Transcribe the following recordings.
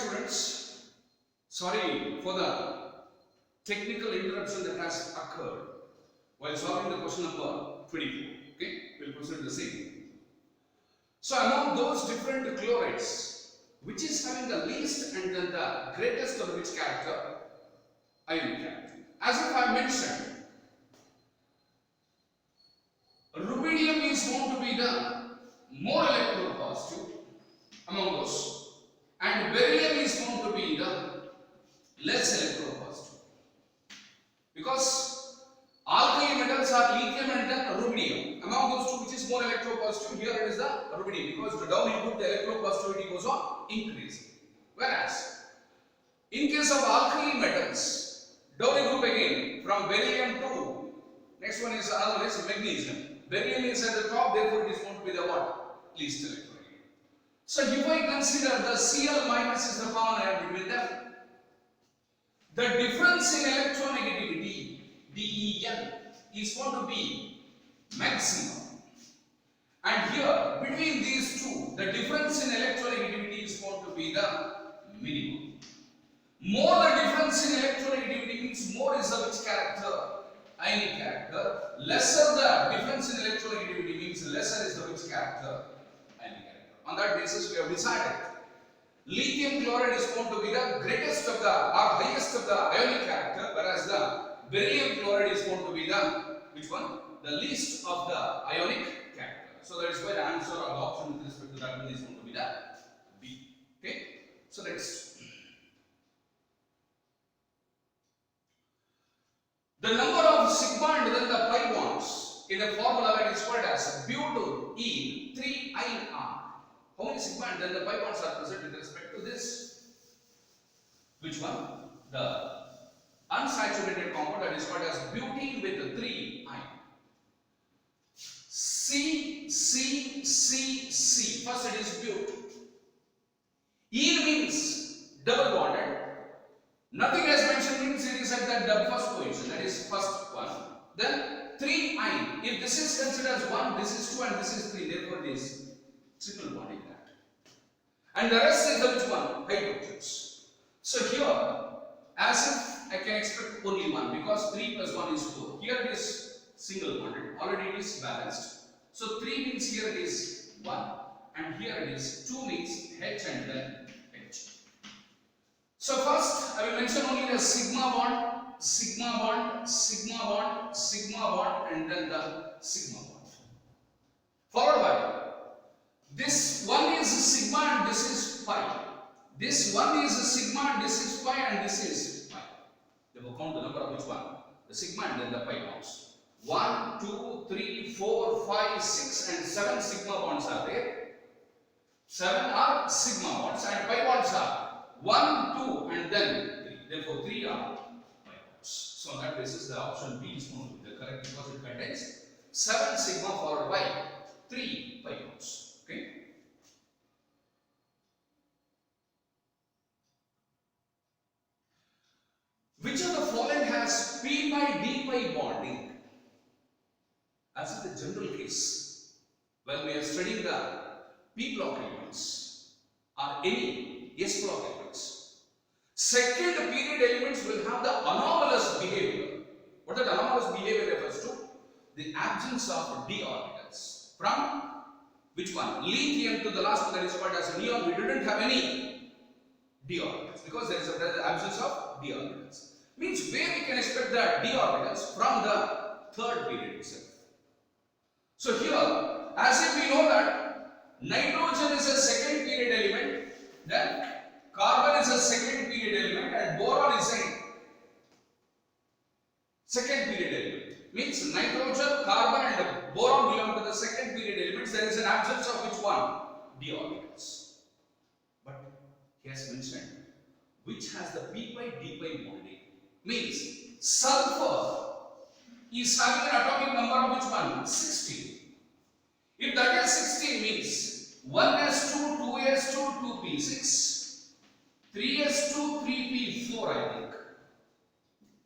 students, sorry for the technical interruption that has occurred while solving the question number 24. Okay, we'll proceed to the same. So among those different chlorides, which is having the least and then the greatest of which character? Ionic character. As if I mentioned, rubidium is known to be the more electropositive among those, and beryllium is known to be the less electropositive, because alkali metals are lithium and then rubidium. Among those two, which is more electropositive? Here it is the rubidium, because the down input the electropositivity goes on increasing. Whereas in case of alkali metals, down group again from beryllium to next one is another one is magnesium. Beryllium is at the top, therefore it is going to be the what? Least electron. So if I consider the Cl minus is the common ion between them, the difference in electronegativity Den is going to be maximum, and here between these two the difference in electronegativity is going to be the minimum. More the difference in electronegativity means more is the which character? Ionic character. Lesser the difference in electronegativity means lesser is the which character? Ionic character. On that basis we have decided lithium chloride is going to be the greatest of the or highest of the ionic character, whereas the beryllium chloride is going to be the which one? The least of the ionic character. So that is why the answer or the option with respect to that one is going to be the B. Okay. So next. The number of sigma and then the pi bonds in the formula that is called as butyl ene 3-ine R. How many sigma and then the pi bonds are present with respect to this? Which one? The unsaturated compound that is called as butene with 3 ion. C. First it is but. Ene means double bonded. Nothing as mentioned means it is at the first position, that is first one. Then 3 ion. If this is considered as 1, this is 2 and this is 3, therefore it is triple bonding that. And the rest is the which one? Hydrogens. So here, as if I can expect only 1, because 3 plus 1 is 4. Here it is single bonded, already it is balanced. So 3 means here it is 1 and here it is 2 means H and then H. So first I will mention only the sigma bond, sigma bond, sigma bond, sigma bond and then the sigma bond. Followed by this one is sigma and this is pi. This one is sigma and this is pi and this is pi. They will count the number of which one? The sigma and then the pi bonds. 1, 2, 3, 4, 5, 6 and 7 sigma bonds are there. 7 are sigma bonds and pi bonds are 1, 2 and then 3. Therefore 3 are pi bonds. So on that basis the option B is going to be the correct, because it contains 7 sigma followed by 3 pi bonds. Okay. Which of the following has P by D by bonding? As in the general case, when we are studying the P block elements or any S block elements, second period elements will have the anomalous behavior. What that anomalous behavior refers to? The absence of d orbitals. From which one? Lithium to the last one that is called as neon, we didn't have any d orbitals because there is the absence of d orbitals. Means where we can expect the d orbitals? From the third period itself. So here, as if we know that nitrogen is a second period element, then carbon is a second period element and boron is a second period element. Means nitrogen, carbon and boron belong to the second period elements. There is an absence of which one? D orbitals. But he has mentioned which has the P by D by bonding. Means sulfur is having an atomic number of which one? 16. If that is 16 means 1s2, 2s2, 2p6, 3s2, 3p4 I think.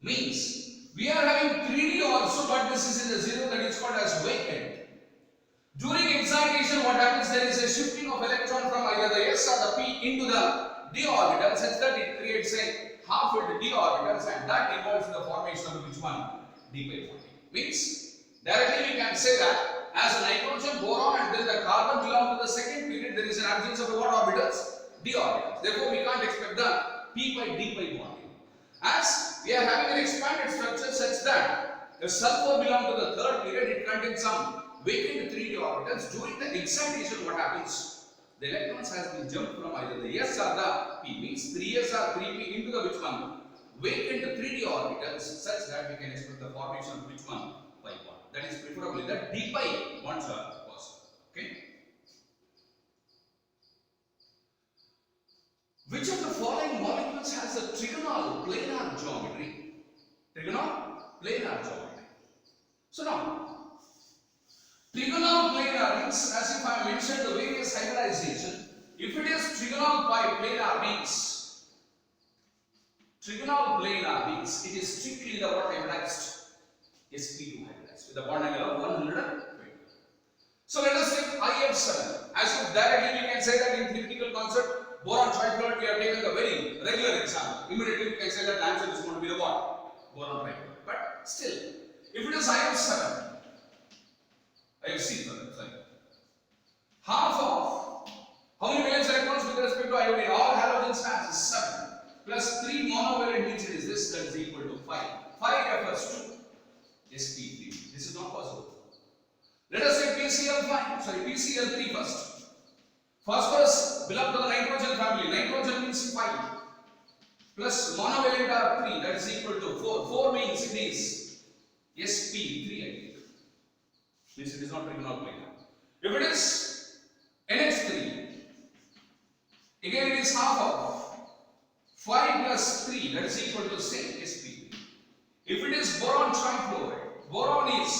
Means we are having 3d also, but this is in the 0, that is called as vacant. During excitation what happens? There is a shifting of electron from either the s or the p into the d orbital such that it creates a half-filled d orbitals, and that involves in the formation of which one? D pi bonding. Means directly we can say that as nitrogen, boron and then the carbon belong to the second period, there is an absence of the what orbitals? D orbitals. Therefore we can't expect the p pi d pi bonding. As we are having an expanded structure such that the sulfur belong to the third period, it contains some vacant 3d orbitals. During the excitation, what happens? The electrons has been jumped from either the s or the p, means 3s or 3p into the which one? Vacant 3d orbitals, such that we can expect the formation of which one? Pi bond. That is preferably the d pi bonds are possible. Okay. Which of the following molecules has a trigonal planar geometry? Trigonal planar geometry. So now, trigonal planar means, as if I mentioned the various hybridization. If it is trigonal planar means, it is strictly the what hybridized? sp2 hybridized with the bond angle of 120. So let us take IF7. As if directly we can say that in theoretical concept, boron trifluoride, we have taken the very regular example. Immediately we can say that the answer is going to be the what? Boron trifluoride. But still, if it is IF7, sorry. Half of how many valence electrons with respect to iodine? All halogen stars is 7 plus 3 monovalent means it is this, that is equal to 5. 5 refers to sp3. This is not possible. Let us say PCl3 first. Phosphorus belongs to the nitrogen family. Nitrogen means 5 plus monovalent are 3, that is equal to 4. 4 means it is sp3 again. Means it is not trigonal planar. If it is NH3, again it is half of 5 plus 3, that is equal to say sp3. If it is boron trifluoride, boron is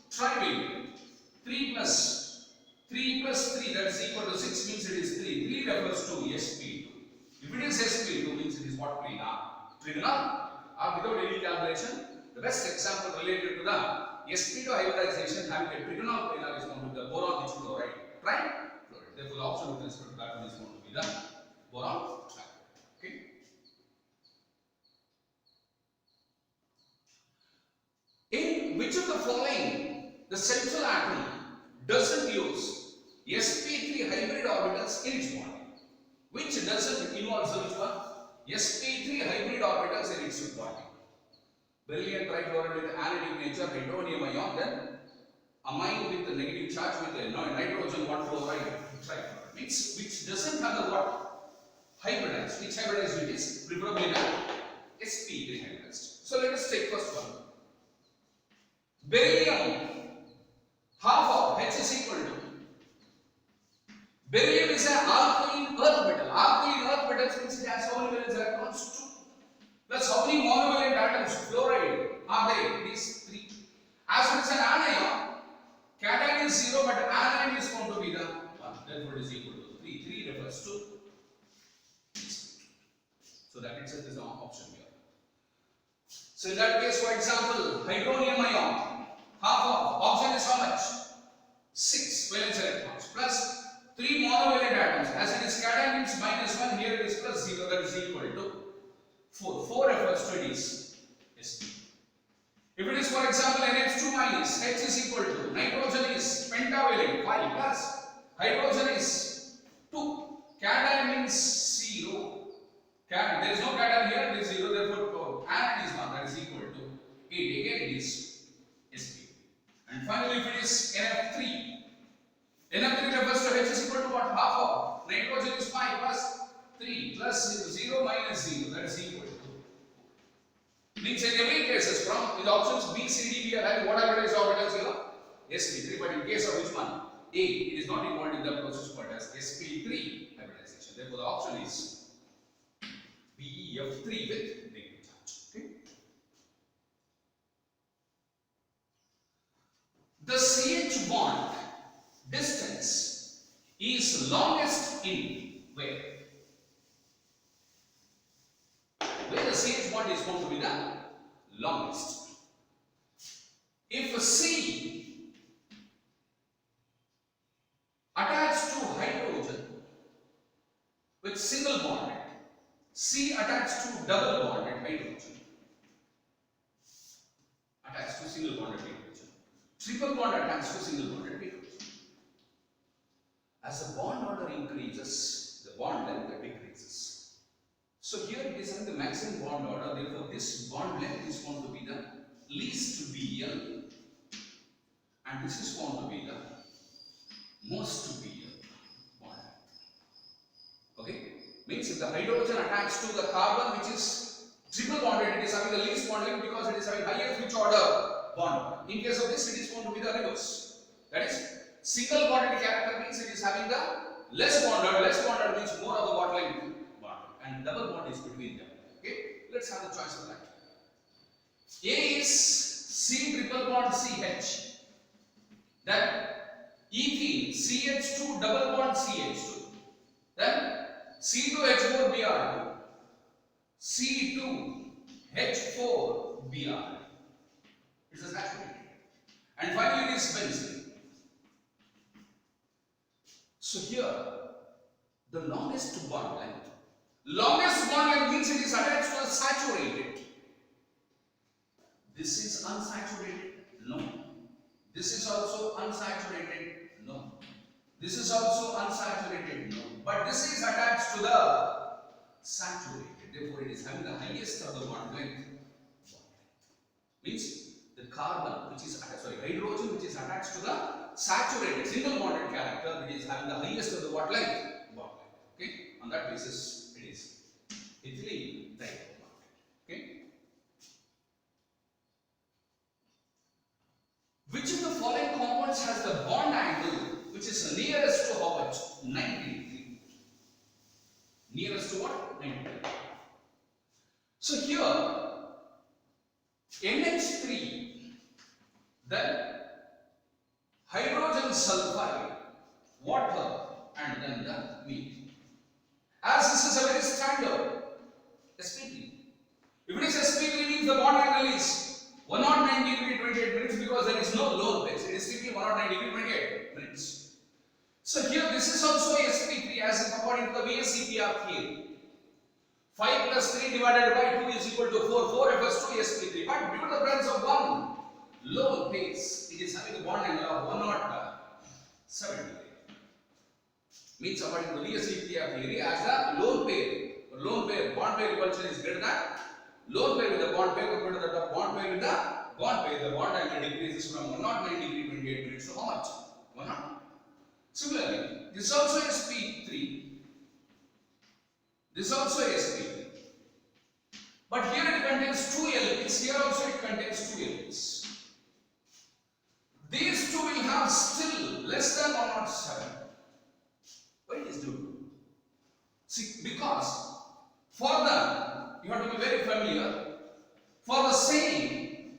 trivalent. 3 plus 3, that is equal to 6 means it is 3. 3 refers to sp2. If it is sp2 means it is what planar? Trigonal or without any calculation. The best example related to the sp2 hybridization having a trigonal planar is going to be the boron dichloride, trifluoride. Therefore, the option with respect to that one is going to be the boron trifluoride. Okay. In which of the following the central atom doesn't use sp3 hybrid orbitals in its bonding? Which doesn't involve which one? sp3 hybrid orbitals in its bonding. Beryllium trifluoride with anionic nature, hydronium ion, then amine with the negative charge with the nitrogen 1 fluoride trifluoride. Means which doesn't have the what? Hybridized. Which hybridized it is? Preferably the sp3 hybridized. So let us take first one. Beryllium, half of H is equal to. Beryllium is an alkaline earth metal. Alkaline earth metals means it has how many valence electrons? 2. Plus how many monovalent atoms? Fluoride are they? It is 3. As it is an anion, cation is 0 but anion is going to be the 1. Therefore it is equal to 3. 3 refers to. So that itself is the option here. So in that case, for example, hydronium ion, half of oxygen is how much? 6 valence electrons plus 3 monovalent atoms. As it is cation means -1, here it is plus 0, that is equal to 4. 4 refers to it is sp. If it is for example NH2 minus, H is equal to, nitrogen is pentavalent 5 plus hydrogen is 2. Cation means 0. There is no cation here, it is 0, therefore anion is 1, that is equal to 8. Again it is sp. And finally if it is NF3, NF3 refers to H is equal to what? Half of nitrogen is 5 plus 3 plus 0 minus 0, that is equal to. Means in every cases from in the options B, C, D, we are having what hybridized orbitals here? sp3, but in case of which one? A, it is not involved in the process called as sp3 hybridization. Therefore the option is BeF3 with negative charge. Okay. The CH bond distance is longest in where? Where the CH bond is going to be the longest. If C attached to hydrogen with single bond, C attached to double bonded hydrogen. Attached to single bonded hydrogen. Triple bond attached to single bonded hydrogen. As the bond order increases, the bond length decreases. So here it is having the maximum bond order, therefore this bond length is going to be the least BL and this is going to be the most BL bond length. Okay? Means if the hydrogen attached to the carbon which is triple bonded, it is having the least bond length because it is having highest which order bond. In case of this, it is going to be the reverse. That is, single bonded character means it is having the less bonded means more of the bond length bond, and double bond is between them. Okay, let's have the choice of that. A is C triple bond CH, then ethene CH2 double bond CH2, then C2H4Br2, C2H4Br. It's a saturated, and finally it is benzene. So here, the longest bond length means it is attached to a saturated. This is unsaturated? No. This is also unsaturated? No. This is also unsaturated? No. But this is attached to the saturated. Therefore, it is having the highest of the bond length. Means the carbon which is hydrogen which is attached to the saturated single bonded character which is having the highest of the bond length. Okay, on that basis it is ethylene dipole bonded. Okay, which of the following compounds has the bond angle which is nearest to how much? 90 degree. Nearest to what? 90 degree. So here NH3, then hydrogen sulfide, water, and then the meat. As this is a very standard sp3. If it is sp3 means the bond angle is 109 degree 28 minutes because there is no lower base. It is strictly 109 degree 28 minutes. So here this is also sp3 as if according to the VSEPR theory. 5 plus 3 divided by 2 is equal to 4. 4 refers to sp3. But due to the presence of one lone base, it is having a bond angle of 107 degree. Means according to the VSEPR theory, as the lone pair, bond pair repulsion is greater than lone pair with the bond pair compared to the bond pair with the bond pair. The bond angle decreases from 109 degree 28 minutes to how much? 109. Similarly, this is also sp3. This is also sp3. But here it contains 2 elements. Here also it contains 2 elements. These two will have still less than 107. Why it is due to? See, because for the, you have to be very familiar, for the same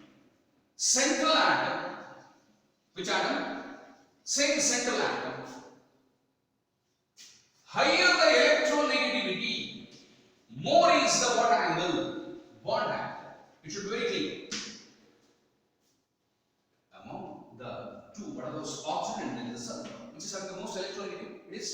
central atom, which atom? Same central atom, higher the electronegativity, more is the what angle? Bond angle. It should be very clear. Among the two, what are those? Oxygen and then the sulfur. Which is having the most electronegative? It is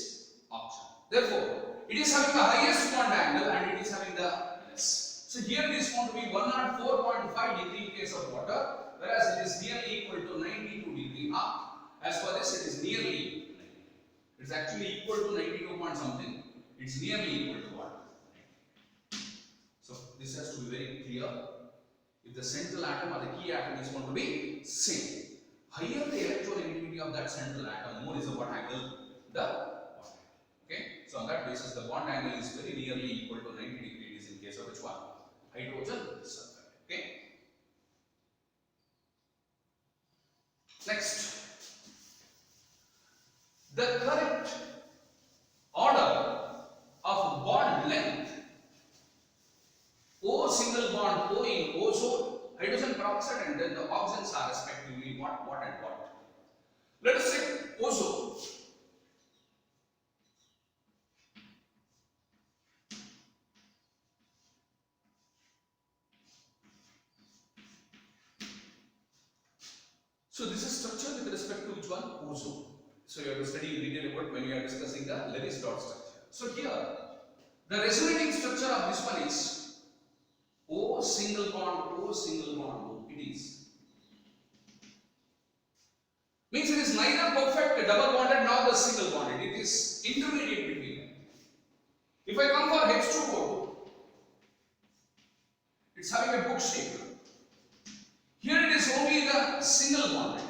oxygen. Therefore, it is having the highest bond angle and it is having the less. So here it is going to be 104.5 degree in case of water, whereas it is nearly equal to 92 degree up. As for this, it is nearly 90. It is actually equal to 92 point something. It is nearly equal to what? 90. So this has to be very clear. If the central atom or the key atom is going to be same, higher the electronegativity of that central atom, more is the what angle? The bond angle. Okay. So on that basis, the bond angle is very nearly equal to 90 degrees in case of which one? Hydrogen sulfide. Okay. Next. The correct order of bond length, O single bond, O in ozone, hydrogen peroxide, and then the oxygens are respectively what, and what. Let us take ozone. So this is structure with respect to which one? Ozone. So you have to study in detail about when you are discussing the Lewis dot structure. So here, the resonating structure of this O single bond, O single bond, O. It is. Means it is neither perfect double bonded nor the single bonded. It is intermediate between them. If I come for H2O2, it's having a book shape. Here it is only the single bonded.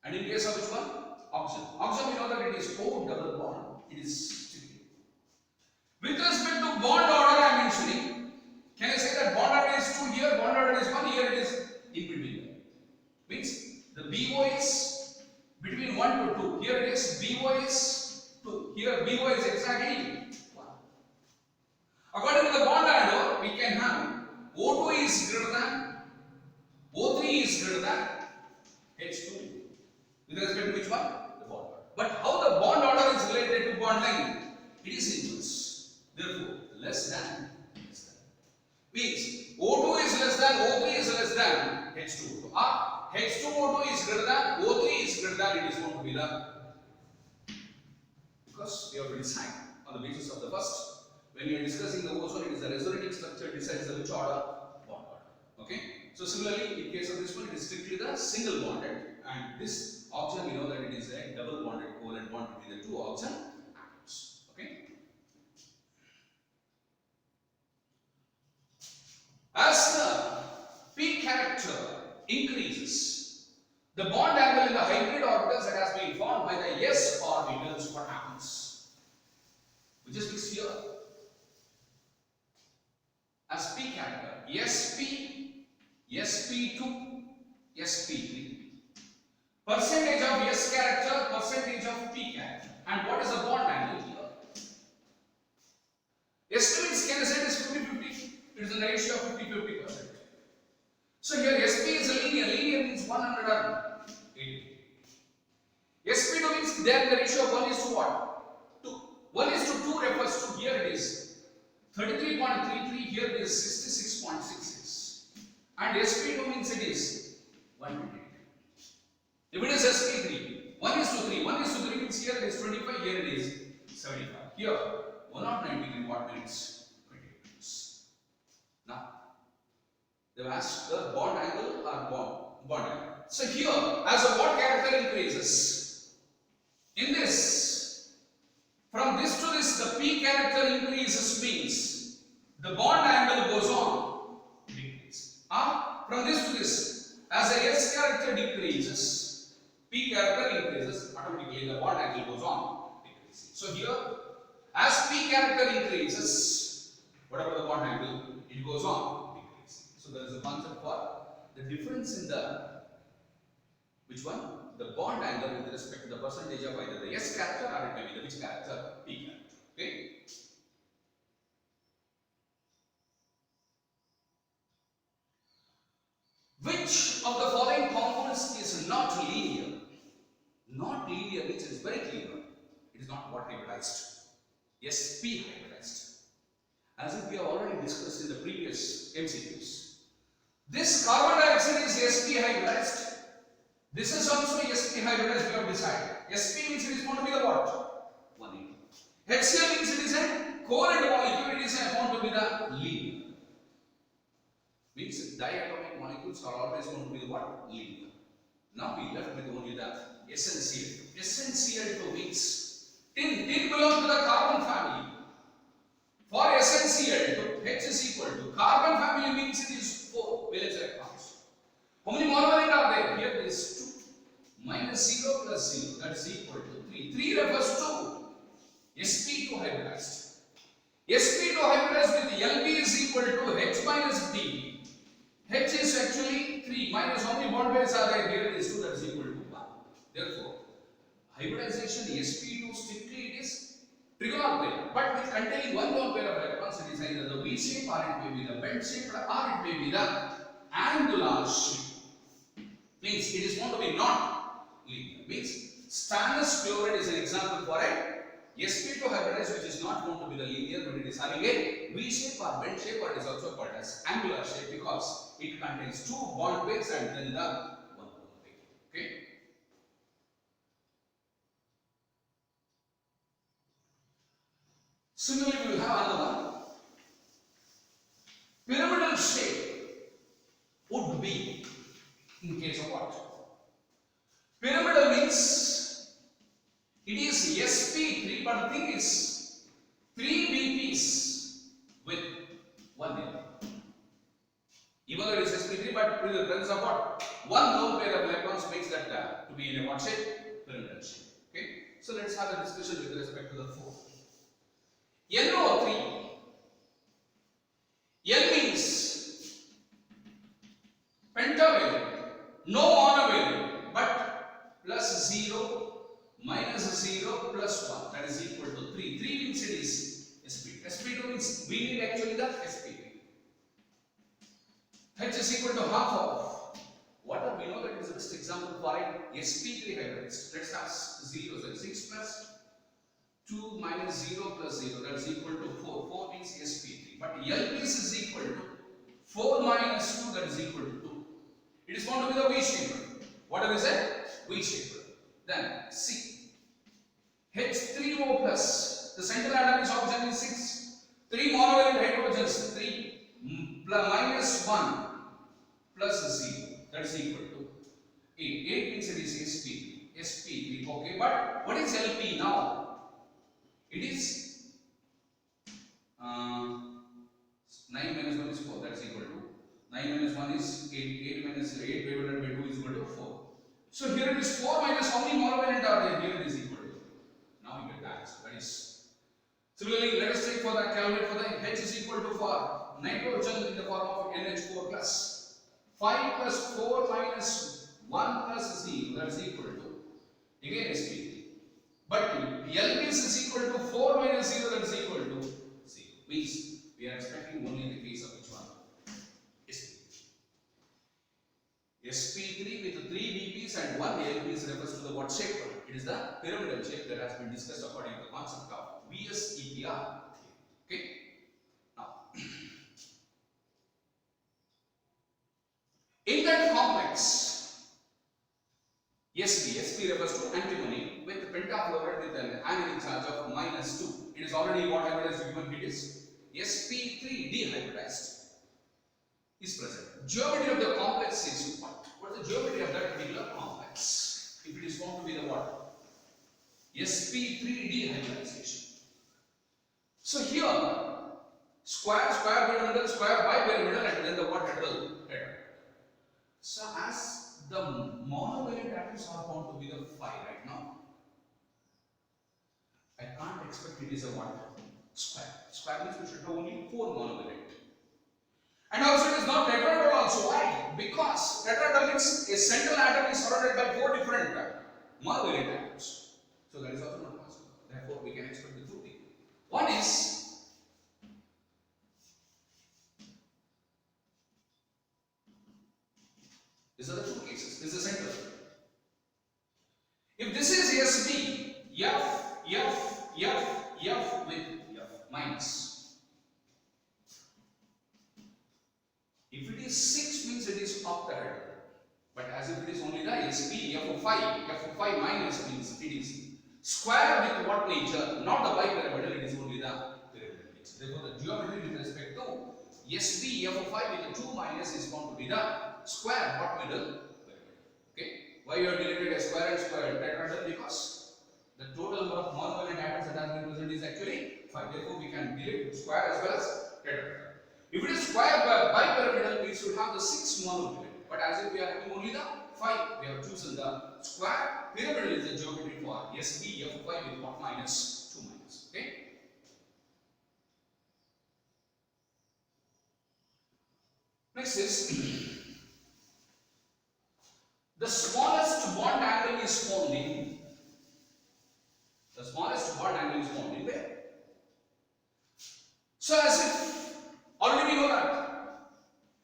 And in case of which one? Oxygen. Oxygen, we know that it is O double bond. It is sticky. With respect to bond order, I am mentioning, can I say that bond order is 2 here, bond order is 1, here it is in between them. Means the BO is between 1 to 2. Here it is BO is 2. Here BO is exactly 1. According to the bond order, we can have O2 is greater than, O3 is greater than H2. With respect to which one? The bond order. But how the bond order is related to bond length? It is inverse. Therefore, less than. Means O2 is less than, O3 is less than H2O2. Or H2O2 is greater than, O3 is greater than, it is going to be the. Because we have to decide on the basis of the first. When you are discussing the ozone, it is the resonating structure decides the which order? Bond order. Okay? So similarly, in case of this one, it is strictly the single bonded, and this oxygen, we know that it is a double bonded covalent bond between the two oxygen atoms. Okay? As the P character increases, the bond angle in the hybrid orbitals that has been formed by the s orbitals, what happens? We just fix here. As P character, SP, SP2, SP3. Percentage of S character, percentage of P character. And what is the bond angle here? Estimates can I say it is 50-50. It is in the ratio of 50-50%. So here SP is a linear. Linear means 180. SP2 means there the ratio of 1 is to what? 2. 1 is to 2 refers to here it is 33.33, here it is 66.66. And SP2 means it is 128. If it is SP3, 1 is to 3. 1 is to 3 means here it is 25, here it is 75. Here 190 degree what minutes? 28 minutes. Now, they have asked the bond angle or bond angle. So here, as the bond character increases, in this, from this to this, the P character increases means the bond angle goes on decrease. From this to this, as the S character decreases, P character increases, automatically the bond angle goes on decreasing. So here, as P character increases, whatever the bond angle, it goes on decreasing. So there is a concept for the difference in the, which one? The bond angle with respect to the percentage of either the S character or it may be the which character? P character. Okay? Which of the following components is not linear? Not linear means it is very clear. It is not what hybridized. SP hybridized. As if we have already discussed in the previous MCQs. This carbon dioxide is SP hybridized. This is also SP hybridized, we have decided. SP means it is going to be the what? 180. HCl means it is a covalent molecule, it is found to be the linear. Means diatomic molecules are always going to be the what? Linear. Now we left with only the SnCl2. SnCl2 means tin. Tin belongs to the carbon family. For SnCl2, H is equal to carbon family means it is 4 valence electrons. How many monovalent are there? Here there is 2. Minus 0 plus 0, that is equal to 3. 3 refers to sp2 hybridized. sp2 hybridized with Lb is equal to H minus D. H is actually 3 minus how many bond pairs are there? Here it is 2, that is equal to 1. Therefore, hybridization sp2 strictly it is trigonal pair, but with containing one lone pair of electrons, it is either the V shape or it may be the bent shape or it may be the angular shape. Means it is going to be not linear. Means stannous chloride is an example for a sp2 hybridized which is not going to be the linear but it is having a V shape or bent shape or it is also called as angular shape because it contains 2 bond pairs and then the one lone pair. Okay. Similarly, we will have another one. shape would be in case of what? Pyramidal means it is sp3, but the thing is 3 BPs with 1 L. Even though it is sp3, but with the presence of what? One lone pair of electrons makes that to be in a what shape? Pyramidal shape. Okay. So let's have a discussion with respect to the 4. NO3. N means pentavalent, no monovalent, but plus 0, minus 0, plus 1, that is equal to 3. 3 means it is sp2. sp2 means we need actually the sp3. H is equal to half of what we know that is the best example for a sp3 hybridized. Let's have 0, so 6 plus 2 minus 0 plus 0, that is equal to 4. 4 means sp3. But LP is equal to 4 minus 2, that is equal to 2. It is going to be the V shaper. What do we say? V shaper. Then C. H3O plus. The central atom is oxygen is 6. 3 monovalent hydrogens 3 minus 1 plus 0, that is equal to 8. 8 means it is sp3. sp3. Okay, but what is LP now? It is 9 minus 1 is 4, that is equal to 9 minus 1 is 8. 8 minus 8 divided by 2 is equal to 4. So here it is 4 minus how many monovalent are there? Here it is equal to. Now you get the answer. That is. Similarly, let us take for the calculate for the H is equal to for nitrogen in the form of NH4 plus 5 plus 4 minus 1 plus 0, that is equal to again sp3. But LP is equal to 4 minus 0, that is equal to 0. Means we are expecting only in the case of which one? sp3. sp3 with 3 BPs and 1 LPs refers to the what shape? It is the pyramidal shape that has been discussed according to the concept of VSEPR. Okay. Now, in that complex, Sp refers to antimony with pentafluoride with an anionic charge of minus 2. It is already what hybridized given it is. Sp3 dehybridized is present. Geometry of the complex is what? What is the geometry of that particular complex? If it is going to be the what? Sp3 dehybridization. So here, square pyramidal, square bipyramidal, and then the what heteral. So as the monovalent atoms are found to be the 5 right now, I can't expect it is a what? Square. Square means we should have only 4 monovalent. And also it is not tetrahedral also. Why? Because tetrahedral means a central atom is surrounded by 4 different monovalent atoms. So that is also not possible. Therefore, we can expect the 2 things. One is these are the 2 cases. This is the central. If this is Sp, F with F minus. If it is 6 means it is octahedral. But as if it is only the Sp, F5 minus means it is square with what nature? Not the bipyramidal, it is only the pyramidal nature. Therefore, the geometry with respect to Sp, F5 with 2 minus is going to be the square what middle pyramid. Okay. Why you have deleted a square and square tetrahedral? Because the total number of monovalent atoms that has been present is actually 5. Therefore, we can delete square as well as tetrahedral. If it is square bipyramidal, we should have the 6 monovalent. But as if we are having only the 5, we have chosen the square. Pyramidal is the geometry for Sp, F5 with what minus 2 minus. Okay. Next is the smallest bond angle is found in. The smallest bond angle is found in where? So as if already we know that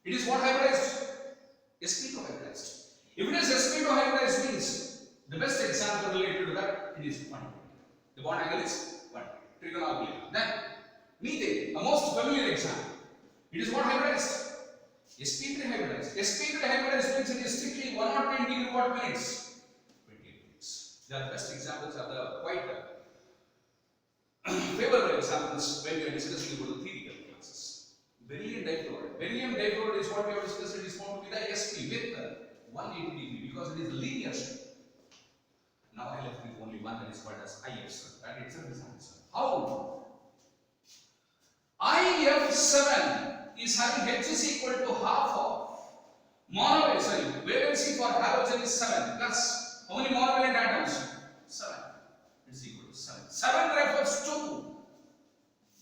it is what hybridized? Sp2 hybridized. If it is Sp2 hybridized means the best example related to that it is 120. The bond angle is 120. Trigonometry. Then methane, the most familiar example. It is what hybridized? Sp3 hybridized. Sp3 hybridized means it is strictly 110 degree what minutes? 20 minutes. The best examples are the quite favorable examples when we are discussing about the theoretical classes. Beryllium difluoride. Beryllium difluoride 180 degree because it is a linear shape. Now I left with only one, that is called as IF7. That itself is answer. How? IF7 is having H is equal to half of valency for halogen is 7 plus how many monovalent atoms? 7. It's equal to 7. 7 refers to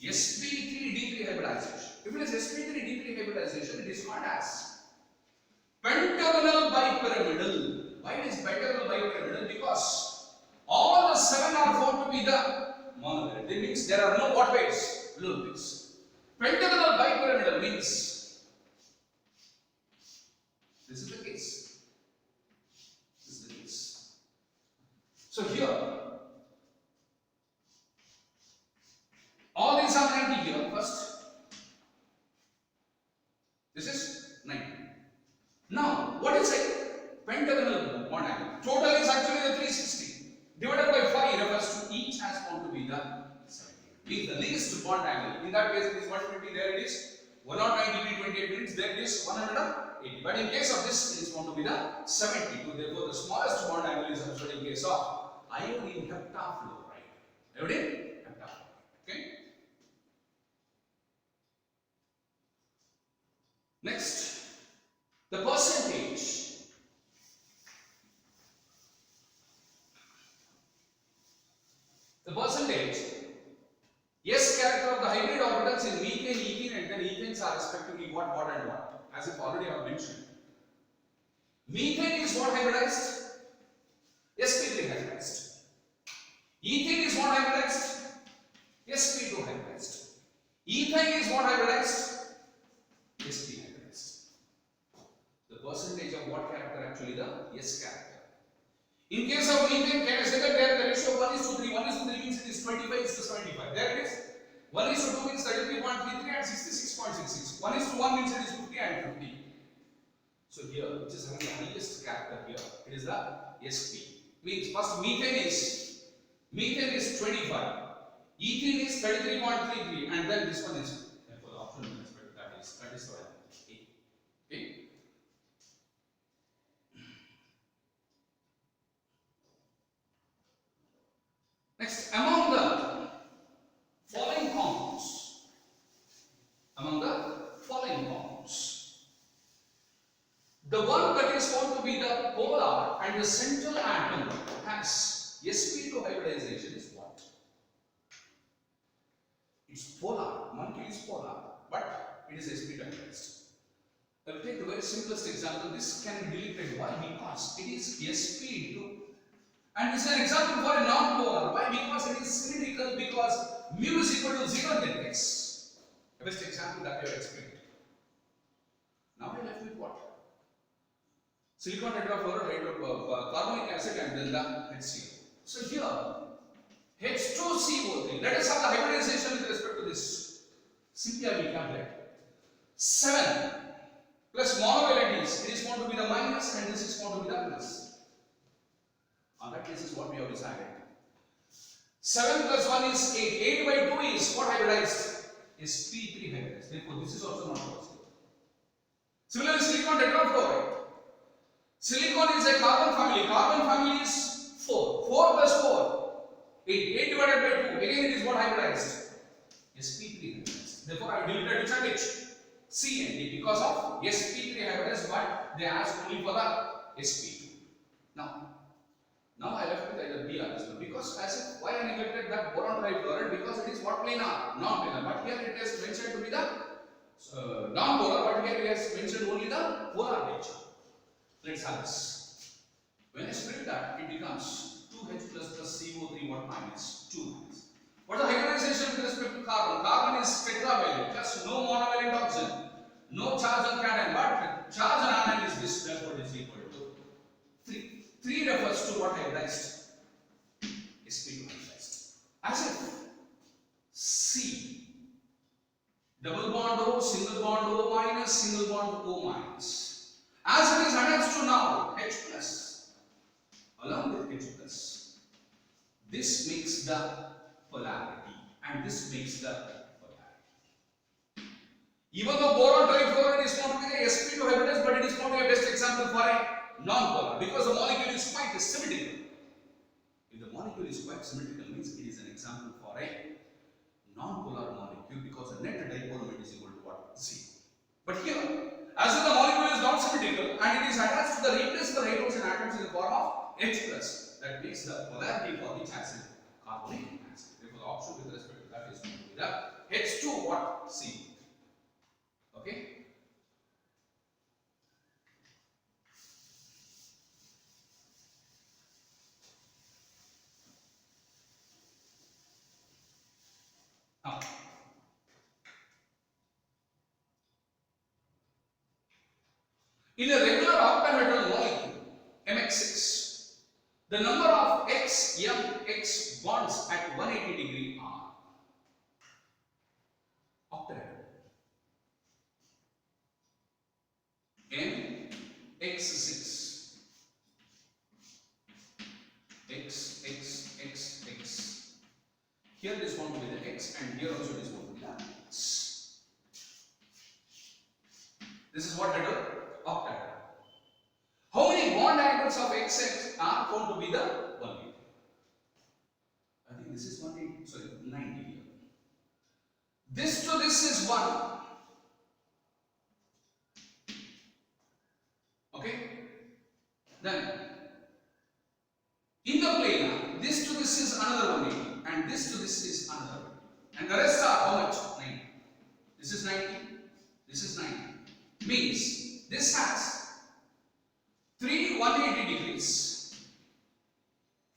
sp3d3 hybridization. If it is sp3d3 hybridization, it is called as pentagonal bipyramidal. Why it is pentagonal bipyramidal? Because all the 7 are found to be the monovalent. That means there are no what pairs? Lone pairs. Pentagonal bipyramidal means this is the case. This is the case. So here, all these are 90 here first. This is 90. Now, what is a pentagonal bond angle? Total is actually the 360. Divided by 5 refers to each has found to be the 70. Means the least bond angle. In that case, it is 120. There it is 109 degree 28 minutes. There it is 180. But in case of this, it is found to be the 72. Therefore, the smallest bond angle is observed in case of iodine heptafluoride. Iodine heptafluoride. Okay. Next, the percentage. The percentage S character of the hybrid orbitals in methane, ethene, and then ethanes are respectively what, and what. As if already I have mentioned. Methane is what hybridized? sp3 hybridized. Ethene is what hybridized? sp2 hybridized. Ethane is what hybridized? sp hybridized. The percentage of what character? Actually the S character. In case of methane, can I say that there the ratio 1 is to 3. 1 is to 3 means it is 25 is to 75. There it is. 1 is to 2 means 33.33 and 66.66. 1 is to 1 means it is 50 and 50. So here, which is having the highest character here, it is the sp. Means first methane is 25. Ethene is 33.33 and then this one is, therefore the option with respect to that is A. Okay. Next, among the following compounds, the one that is found to be the polar and the central atom has sp2 hybridization is what? It's polar. Molecule is polar, but it is sp2 hybridized. I will take the very simplest example. This can be deleted. Why? Because it is sp2. And this is an example for a non-polar. Why? Because it is cylindrical, because mu is equal to 0 in that case. The best example that I have explained. Now we are left with what? Silicon tetrafluoride, carbonic acid, and then the HCl. So here, H2CO3. Let us have the hybridization with respect to this. Simply I will calculate. 7 plus monovalent is, it is going to be the minus and this is going to be the plus. On that case is what we have decided. 7 plus 1 is 8. 8 by 2 is what hybridized? sp3 hybridized. Therefore, this is also not positive. Similarly, silicon tetrafluoride. Silicon is a carbon family. Carbon family is 4. 4 plus 4. 8. 8 divided by 2. Again, it is what hybridized? sp3 hybridized. Therefore, I have deleted which and which? C and D because of sp3 hybridized, but they asked only for the sp2. Now I left with either B or this one because as if why I neglected that boron trifluoride because it is what planar, non-planar. But here it is mentioned to be the non-polar, but here it is mentioned only the polar nature. Let's have this. When I split that, it becomes 2H plus CO3 what minus 2 minus. What is the hybridization with respect to carbon? Carbon is tetravalent, just no monovalent oxygen, no charge on cation, but charge on anion is this, therefore it is equal to 3. 3 refers to what hybridized? sp2 hybridized. As if C, double bond O, single bond O minus, single bond O minus. As it is attached to now H plus, along with H plus, this makes the polarity and this makes the polarity. Even though boron trifluoride is not to be the sp2 hybridized, but it is not a best example for a non-polar, because the molecule is quite symmetrical. If the molecule is quite symmetrical, means it is an example for a non-polar molecule, because the net dipole moment is equal to what? 0. But here, as if the molecule is not symmetrical and it is attached to the replaceable hydrogen atoms in the form of H plus, that makes the polarity for each acid carbonic acid. Therefore, the option with respect to that is going to be the H2 what? C. Okay. Now, in a regular octahedral molecule, MX6, the number of X bonds at 180 degree are octahedral. MX6, X. Here it is going to be the X, and here also it is going to be the S. This is what hedral? Octahedral. How many bond angles of XX are going to be the 180? I think this is 180, sorry, 90 here. This to this is 1. Okay? Then, in the planar, this to this is another 180, and this to this is another 180. And the rest are how much? 90. This is 90, this is 90. Means, this has 3 180 degrees.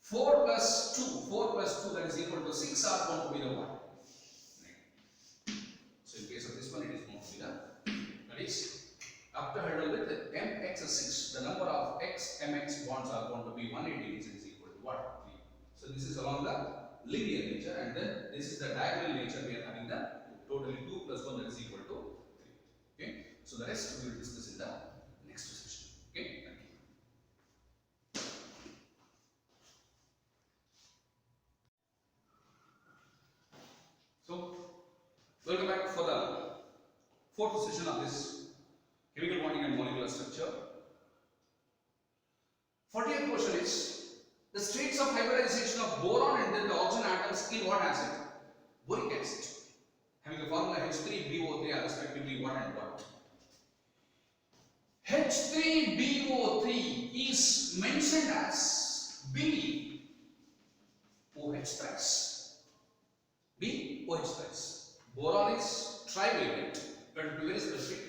4 plus 2, that is equal to 6 are going to be the 1. So in case of this one, it is going to be that is octahedral with MX6, the number of XMX bonds are going to be 180 degrees, is equal to what? 3. So this is along the linear nature, and then this is the diagonal nature. We are having the totally 2 plus 1, that is equal to 3. Okay. So the rest we will discuss in the next session. Okay. Thank you. So welcome back for the fourth session of this chemical bonding and molecular structure. 40th question is the states of hybridization of boron and then the oxygen atoms in what acid? Boric acid. Having the formula H3BO3 are respectively what and what? H3BO3 is mentioned as BOH thrice. BOH thrice. Boron is trivalent, but to be very specific,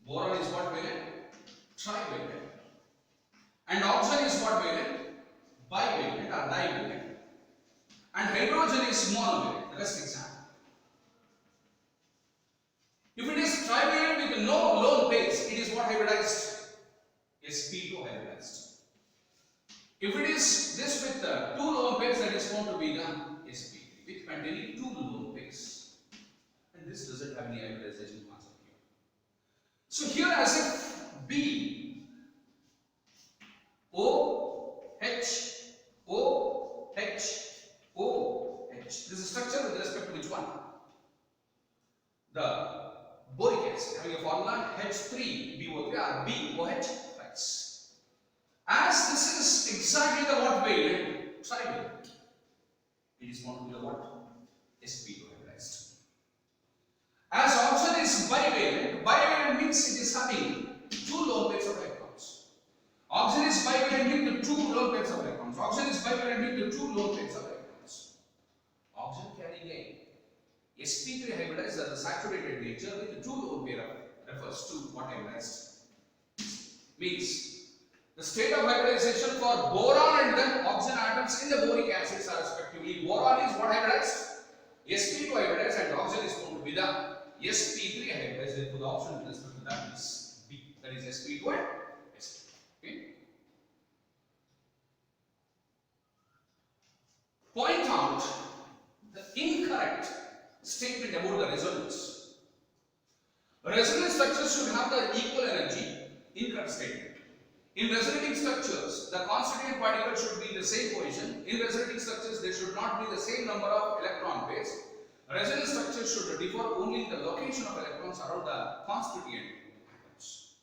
boron is what valent? Trivalent. And oxygen is what valent? Bivalent or divalent. And hydrogen is monovalent. The rest example. If it is trivalent with no lone pairs, it is what hybridized? sp2 hybridized. If it is this with 2 lone pairs, that is going to be the sp3 with containing 2 lone pairs. And this doesn't have any hybridization concept here. So here as if B O H O H O H. This is structure with respect to which one? The boric acid, having a formula H3BO3 or BOH thrice. As this is exactly the what valent? Trivalent. It is going to be the what? sp2 hybridized. As oxygen is bivalent means it is having 2 lone pairs of electrons. Oxygen is bivalent with 2 lone pairs of electrons. Oxygen is bivalent with 2 lone pairs of electrons. Oxygen carrying a sp3 hybridized as the saturated nature with 2 lone pair refers to what hybridized means. The state of hybridization for boron and then oxygen atoms in the boric acids are respectively boron is what hybridized? sp2 hybridized, and oxygen is going to be the sp3 hybridized. Therefore, the option with respect to that is B, that is sp2 and sp3. Okay. Point out the incorrect statement about the resonance. Resonance structures should have the equal energy. Incorrect statement. In resonating structures, the constituent particle should be in the same position. In resonating structures, there should not be the same number of electron pairs. Resonance structures should differ only in the location of electrons around the constituent atoms.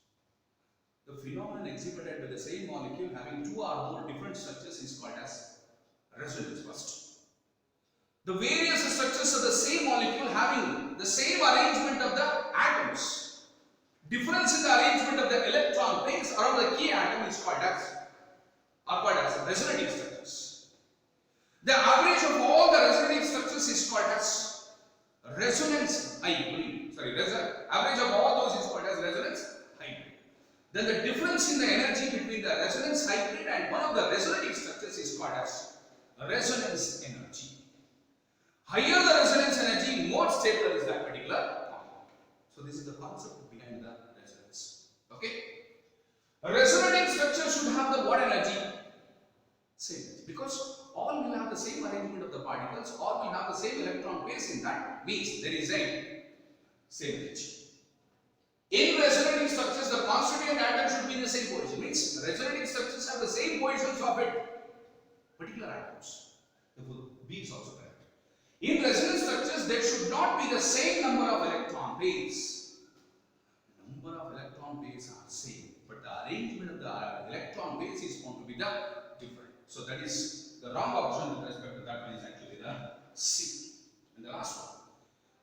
The phenomenon exhibited with the same molecule having two or more different structures is called as resonance first. The various structures of the same molecule having the same arrangement of the atoms. Difference in the arrangement of the electron pairs around the key atom is called as resonating structures. The average of all the resonating structures is called as resonance hybrid. Average of all those is called as resonance hybrid. Then the difference in the energy between the resonance hybrid and one of the resonating structures is called as resonance energy. Higher the resonance energy, more stable is that particular compound. So this is the concept behind the resonance. Okay? A resonating structure should have the what energy? Same, because all will have the same arrangement of the particles, all will have the same electron pairs in that, means there is a same energy. In resonating structures, the constituent atom should be in the same position, means resonating structures have the same positions of it, particular atoms. Therefore, B is also correct. In resonance structures, there should not be the same number of electron pairs. Number of electron pairs are same, but the arrangement of the electron pairs is going to be the different. So that is the wrong option with respect to that one is actually the C. And the last one.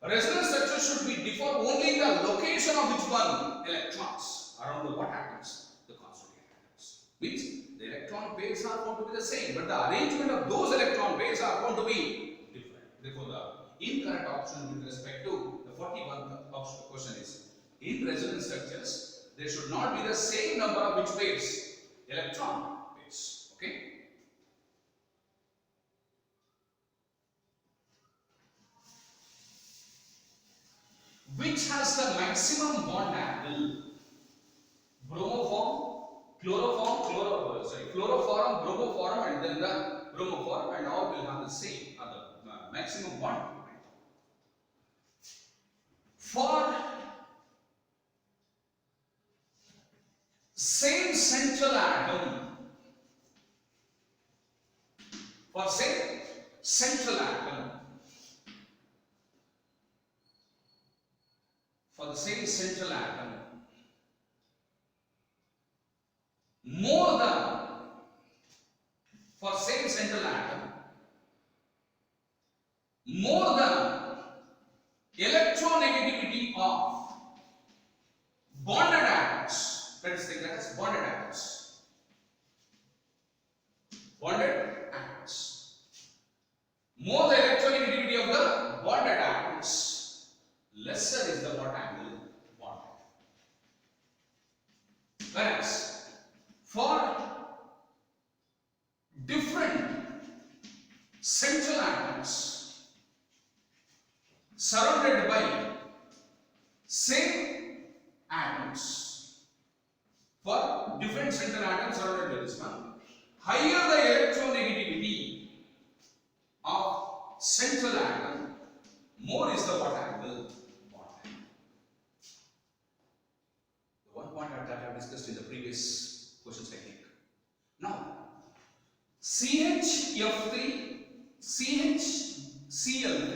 A resonance structure should be differ only in the location of which one? Electrons. Around the what atoms? The constituent atoms. Means the electron pairs are going to be the same, but the arrangement of those electron pairs are going to be different. Therefore, the incorrect option with respect to the 41st question is in resonance structures, there should not be the same number of which pairs? Electron pairs. Okay? Which has the maximum bond angle? Bromoform, chloroform, chloroform, bromoform, and then the bromoform, and all will have the same, the maximum bond. For same central atom, for same central atom, for the same central atom, more than for same central atom, more than electronegativity of bonded atoms. Let us take that as bonded atoms. Bonded atoms. More the electronegativity of the bonded atoms, lesser is the what angle bond. Whereas for different central atoms surrounded by same atoms, for different central atoms surrounded by this one, higher the electronegativity of central atom, more is the what angle bond. The one point that I have discussed in the previous questions, I think. Now, CHF3, CHCl3,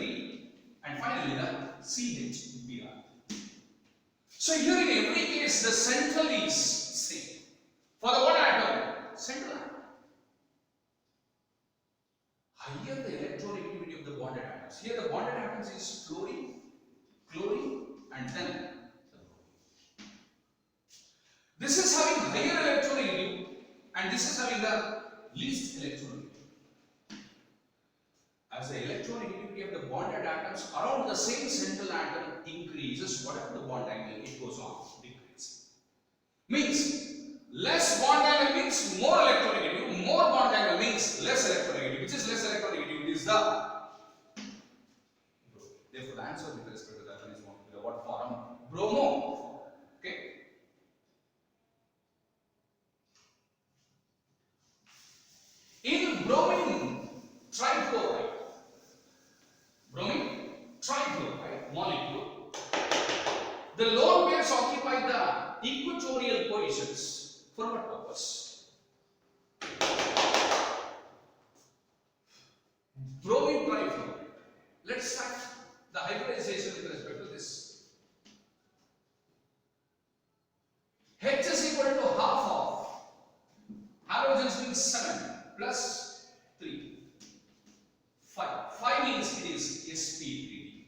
and finally the CHBr. So here in every case, the central is same. For the what atom? Central atom. Higher the electronegativity of the bonded atoms. Here the bonded atoms is fluorine, chlorine, and then the bromine. This is having higher electronegativity, and this is having the least electronegativity. As the electronegativity of the bonded atoms around the same central atom increases, whatever the bond angle, it goes on decreasing. Means less bond angle means more electronegativity, more bond angle means less electronegativity. Which is less electronegativity? Is the therefore the answer with respect to that one is going to be the what form? Bromo. Okay. In bromine trifluoride, molecule, the lone pairs occupy the equatorial positions. For what purpose? Bromine trifluoride. Let's start the hybridization with respect to this. H is equal to half plus 3. 5. 5 means it is sp3d.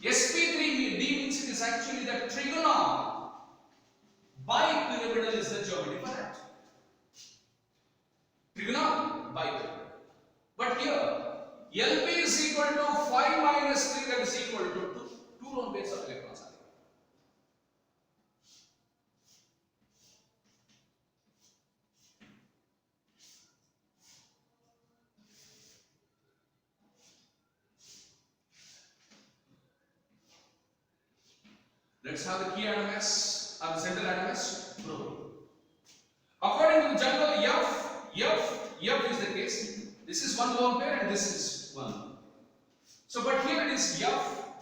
sp3d means it is actually the trigonal. Bipyramidal is the geometry for that. Trigonal bipyramidal. But here, LP is equal to 5 minus 3, that is equal to 2. 2 lone pairs of electrons are there. Let's have the key atom S or the central atom S. According to the general F is the case. This is one lone pair and this is one. So, but here it is F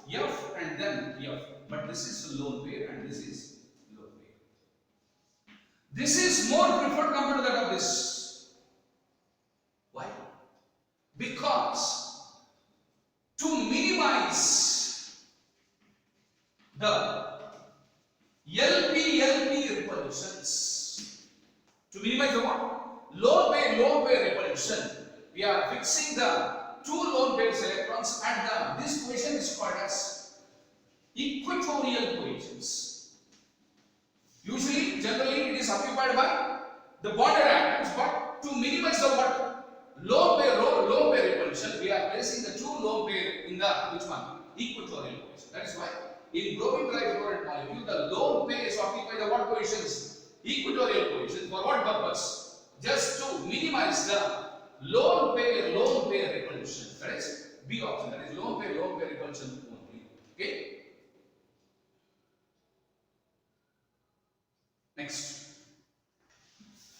and then F. But this is a lone pair and this is lone pair. This is more preferred compared to that of this. Why? Because to minimize the LP repulsions, to minimize the what? Lone pair repulsion, we are fixing the two lone pairs electrons and this position is called as equatorial positions. Usually, generally it is occupied by the bonded atoms, but to minimize the what? Lone pair repulsion, we are placing the two lone pair in the which one? Equatorial position. That is why in bromine trifluoride molecule, the lone pairs occupy the what positions? Equatorial positions. For what purpose? Just to minimize the lone pair repulsion. That is B option. That is lone pair repulsion only. Okay. Next.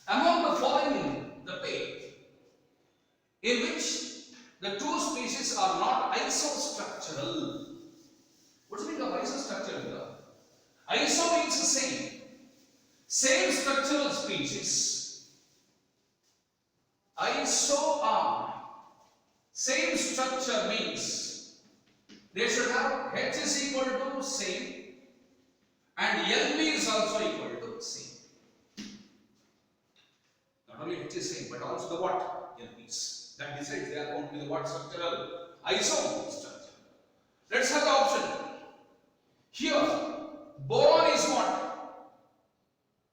Among the following, the pair in which the two species are not isostructural. What do you mean of isostructural? Iso means the same. Same structural species. Iso are same structure means they should have H is equal to same and LP is also equal to same. Not only H is same but also the what? LPs. That decides they are going to be the what structural? Iso structure. Let's have the option. Here, boron is what?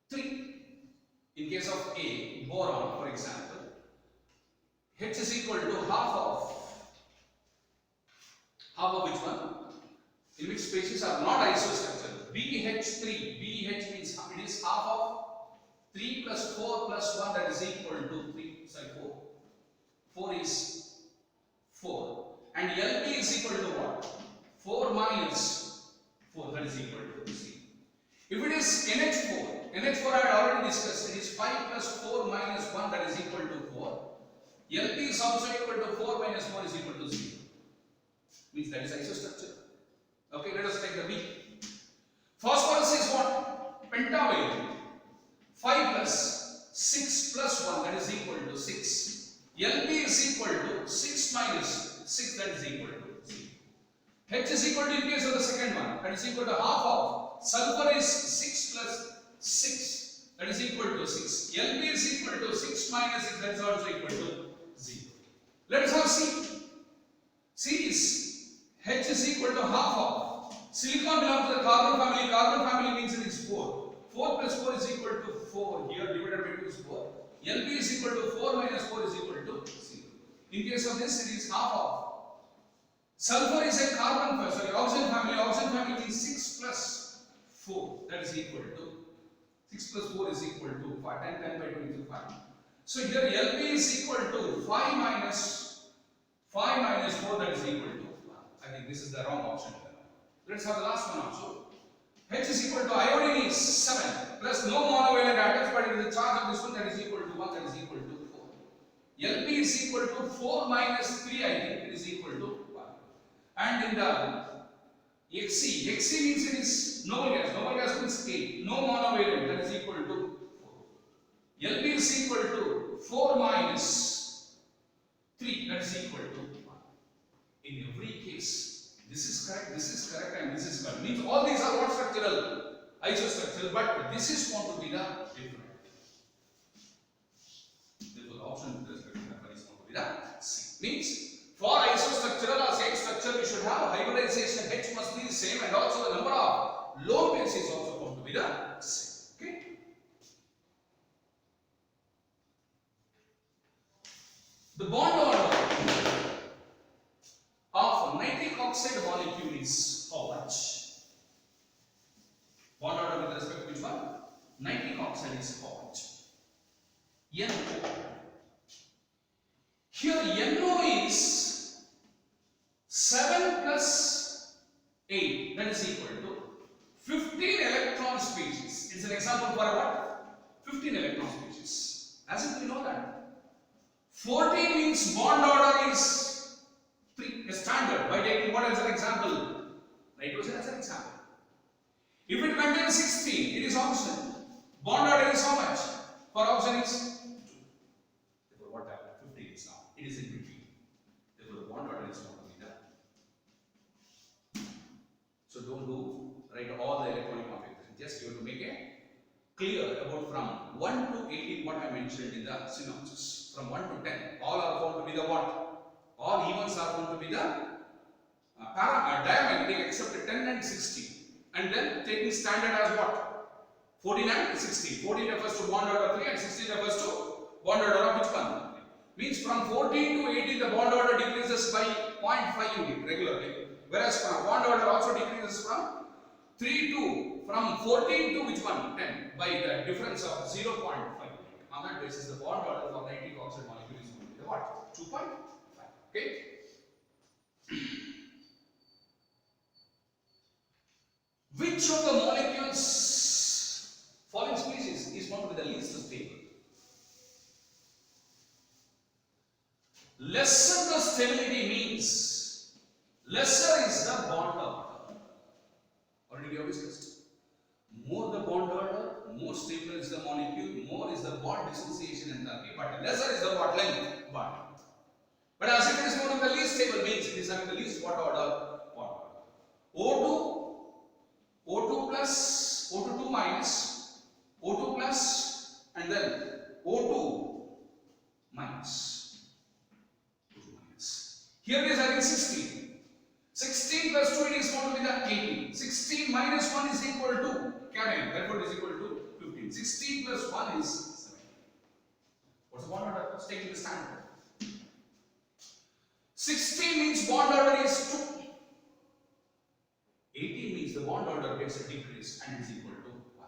3. In case of A, boron for example, H is equal to half of which one? In which species are not isostructural. BH3, BH means it is half of 3 plus 4 plus 1, that is equal to 3, sorry 4. 4 is 4. And LP is equal to what? 4 minus 4, that is equal to 3. If it is NH4 I had already discussed, it is 5 plus 4 minus 1, that is equal to 4. LP is also equal to 4 minus 4 is equal to 0. Means that is isostructure. Okay, let us take the B. Phosphorus is what? Pentavalent. 5 plus 6 plus 1, that is equal to 6. LP is equal to 6 minus 6, that is equal to 0. H is equal to, in case of the second one, that is equal to half of sulfur is 6 plus 6, that is equal to 6. LP is equal to 6 minus 6, that is also equal to 0. Let us have C. C is H is equal to half of silicon belongs to the carbon family. Carbon family means it is 4. 4 plus 4 is equal to 4. Here divided by 2 is 4. LP is equal to 4 minus 4 is equal to 0. In case of this, it is half of. Sulfur is a carbon, oxygen family. Oxygen family means 6 plus 4. That is equal to 6 plus 4 is equal to 5. 10 by 2 is 5. So here LP is equal to 5 minus 4, that is equal to 1. I think this is the wrong option. Let's have the last one also. H is equal to iodine is 7 plus no monovalent atoms, but it is the charge of this one, that is equal to 1, that is equal to 4. LP is equal to 4 minus 3, I think it is equal to 1. And in the Xc means it is noble gas. Noble gas means 8. No monovalent, that is equal to 4. LP is equal to 4 minus 3, that is equal to 1. In every case, this is correct, and this is correct. Means all these are what structural? Isostructural, but this is going to be the different. Therefore, option Means for isostructural or same structure, we should have hybridization H must be the same, and also the number of lone pairs is also going to be the same. Okay. The bond order of nitric oxide molecule is how much? Bond order with respect to which one? Nitric oxide is how much? NO. Here NO is 7 plus 8, that is equal to 15 electron species. It's an example for what? 15 electron species. As if we know that. 14 means bond order is 3, a standard, by taking what as an example? Nitrogen as an example. If it contains 16, it is oxygen. Bond order is how much? For oxygen is 2. Therefore, what happened? 15 is now. It is in between. Therefore, the bond order is not going to be done. So don't write all the electronic configuration. Just you have to make a clear about from 1 to 18 what I mentioned in the synopsis. From 1 to 10, all are going to be the what? All events are going to be the diamagnetic except 10 and 16. And then taking standard as what? 14 and 16. 14 refers to bond order 3 and 16 refers to bond order of which one? Means from 14 to 18 the bond order decreases by 0.5 unit regularly. Whereas bond order also decreases from 3 to, from 14 to which one? 10 by the difference of 0.5 unit. On that basis the bond order for nitric oxide molecule is going to be what? 2.5. Okay. Which of the molecules following species is going to be the least stable? Lesser the stability means lesser is the bond order. Already we have discussed. More the bond order, more stable is the molecule, more is the bond dissociation enthalpy, but lesser is the bond length bond. But as it is going to be the least stable means it is having the least what order? Bond order. O2 plus, O2 2 minus, O2 plus, and then O2 minus. O2 minus. Here it is having 16. 16 plus 2 it is going to be the 18. 16 minus 1 is equal to cation, therefore it is equal to 15. 16 plus 1 is 17. What's the bond order? Let's take the standard. 16 means bond order is 2. 18 means the bond order gets a decrease and is equal to 1.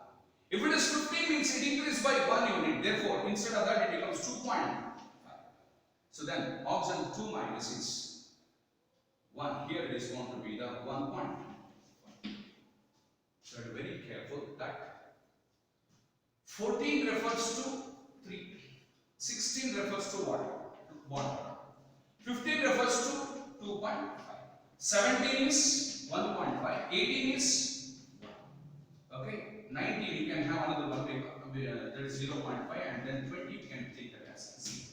If it is 15 means it increased by 1 unit, therefore instead of that it becomes 2.5. So then oxygen 2 minus is 1. Here it is going to be the 1.5. So be very careful that 14 refers to 3. 16 refers to what? To bond order. 15 refers to 2.5. 17 is 1.5, 18 is 1. Okay, 19 you can have another one that is 0.5, and then 20 you can take that as 0.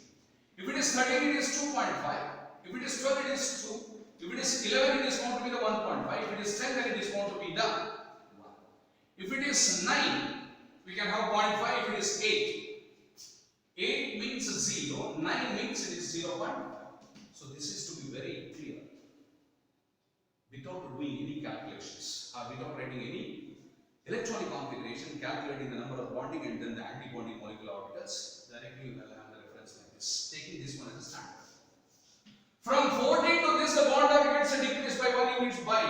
If it is 13 it is 2.5, if it is 12 it is 2, if it is 11 it is going to be the 1.5, if it is 10 then it is going to be the 1. If it is 9 we can have 0.5, if it is 8, 8 means 0, 9 means it is 0.5. So this is to be very clear. Without doing any calculations or without writing any electronic configuration, calculating the number of bonding and then the anti-bonding molecular orbitals, directly you will have the reference like this, taking this one as a standard. From 14 to this, the bond order gets a decrease by 1 unit by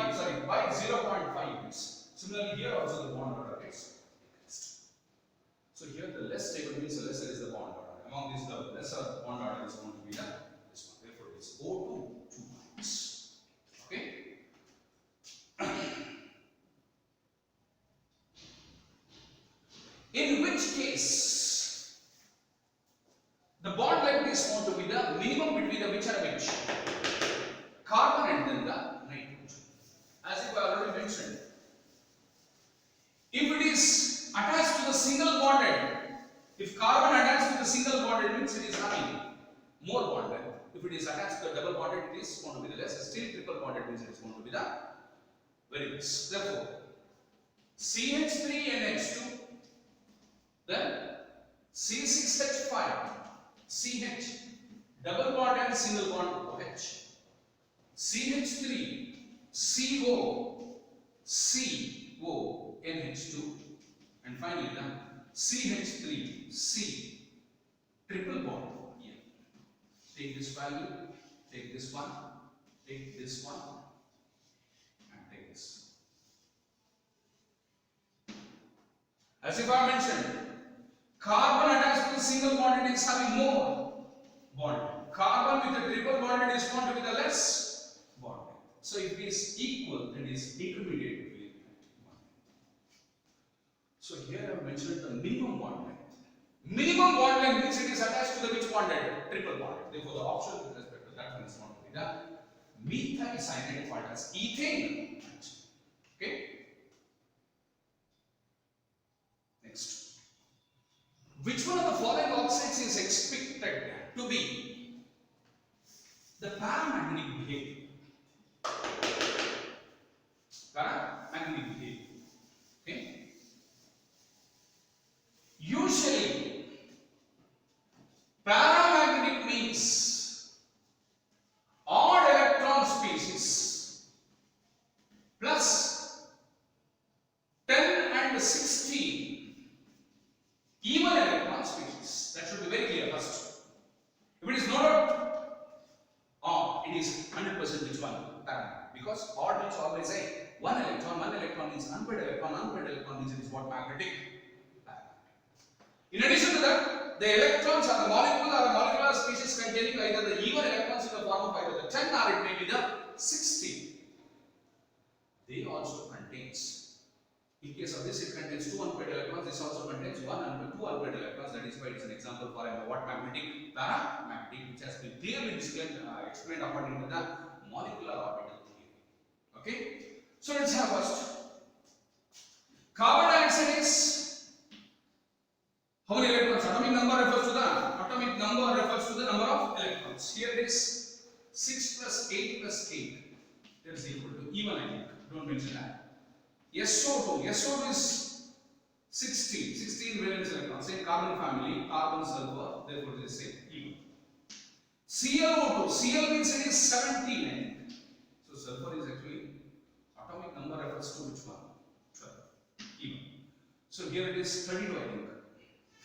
0.5 units. Similarly, here also the bond order gets decreased. So here the less stable means the lesser is the bond order. Among these, the lesser bond order is going to be this one. Therefore, it is O2 2 minus. Okay. In which case the bond length is going to be the minimum between the which and which? Carbon and then the nitrogen. As if I already mentioned, if it is attached to the single bonded, if carbon attached to the single bonded means it is having more bond length. If it is attached to the double bonded, it is going to be the less. Still triple bonded means it is going to be the very less. Therefore, CH3NH2, then C6H5, CH, double bond and single bond OH, CH3, CO, CO, NH2, and finally the CH3, C, triple bond here. Take this value, take this one, take this one, and take this. As if I mentioned, carbon attached to the single bond, it is having more bond. Carbon with a triple bond, it is going to be the less bond. So if it is equal, it is intermediate between bond. So here I have mentioned the minimum bond length. Minimum bond length means it is attached to the which bonded? Triple bond. Therefore, the option with respect to that one is going to be the methyl cyanide called as ethane. Okay. Next. Which one of the following oxides is expected to be the paramagnetic behavior? Paramagnetic behavior. Okay. Usually, paramagnetic means odd electron species plus 10 and 16 even electron species. That should be very clear first. If it is not odd, it is 100% which one? Paramagnetic. Because odd means always say one electron means unpaired electron means it is what? Magnetic. In addition to that, the electrons are the molecular species containing either the even electrons in the form of either the 10 or it may be the 16. They also contains, in case of this, it contains 2 unpaired electrons. This also contains 2 unpaired electrons. That is why it is an example for what? Magnetic, paramagnetic, which has been clearly explained according to the molecular orbital theory. Okay. So let's have first. Carbon dioxide is how many electrons? Atomic number refers to the number of electrons. Here it is 6 plus 8 plus 8. That is equal to even, I think. Don't mention that. SO2 is 16 valence electrons. Same carbon family, carbon sulfur. Therefore, it is same even. ClO2. Cl means it is 17. So sulfur is actually atomic number refers to which one? 12. Even. So here it is 32, I think.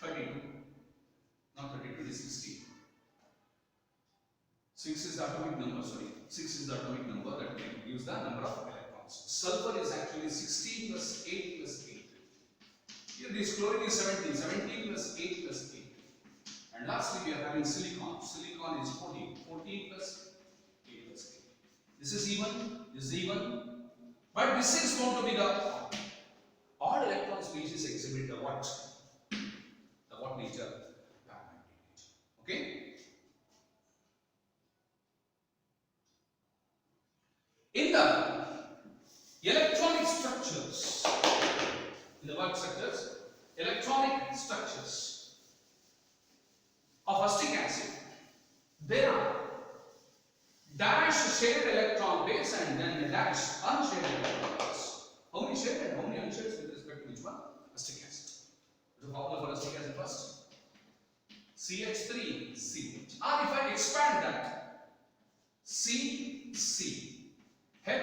32, not 32, it is 16. 6 is the atomic number, 6 is the atomic number that gives the number of electrons. Sulfur is actually 16 plus 8 plus 8. Here this chlorine is 17 plus 8 plus 8. And lastly we are having silicon. Silicon is 14 plus 8 plus 8. This is even, but this is going to be the odd electron species exhibit the what? What nature? Paramagnetic nature. Okay. In the electronic structures, electronic structures of acetic acid, there are dash shared electron pairs and then dash unshaded electron pairs. How many shared and how many unshaded with respect to which one? Acetic acid. The formula for acetic acid first. CH3, CH. Or if I expand that, C, H,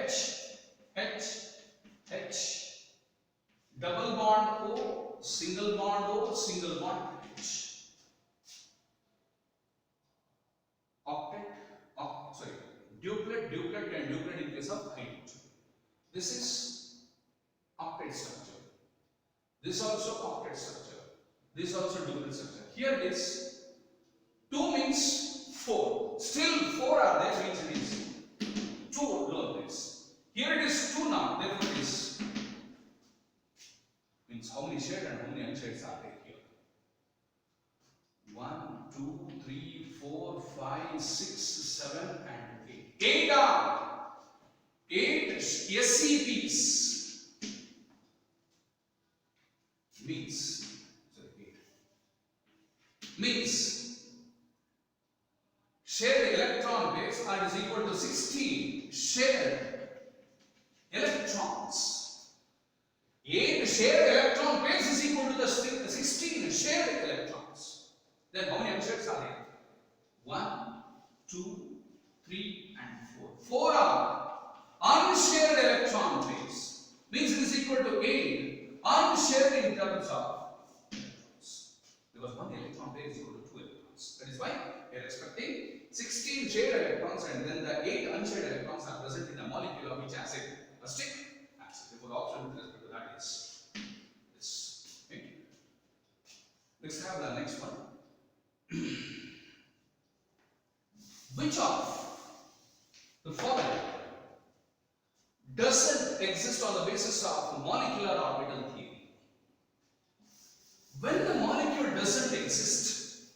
double bond O, single bond H. Duplet and duplet in case of hydrogen. This is octet structure. This also octet structure. This also duplet structure. Here it is 2 means 4. Still 4 are there means it is 2 lower place. Here it is 2 now. Therefore it is means how many shades and how many unshades are there here? 1, 2, 3, 4, 5, 6, 7 and 8. 8 are 8 SEPs means shared electron pairs are is equal to 16 shared electrons. 8 shared electron pairs is equal to the 16 shared electrons. Then how many unshades are there? 1, 2, 3 and 4. 4 are unshared electron pairs. Means it is equal to 8 unshared in terms of electrons. Because one electron pair is equal to 2 electrons. That is why we are expecting 16 shared electrons and then the 8 unshared electrons are present in the molecule of which acid? Acetic acid. Therefore, the option with respect to that is this. Okay. Let's have the next one. Which of the following doesn't exist on the basis of molecular orbital theory? When the molecule doesn't exist,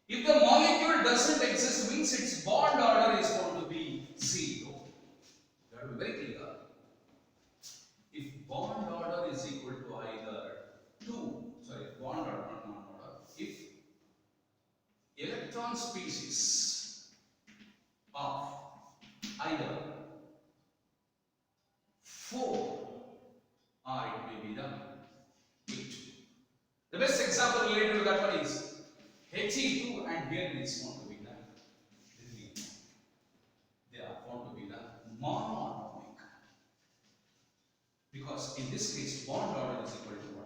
if the molecule doesn't exist means its bond order is going to be 0. You have to be very clear. If bond order is equal to either 2, bond order, not non-order, if electron species of either 4 or it may be the 8. The best example related to that one is He2 and here it is going to be the lithium. They are going to be the monoatomic. Because in this case bond order is equal to 1.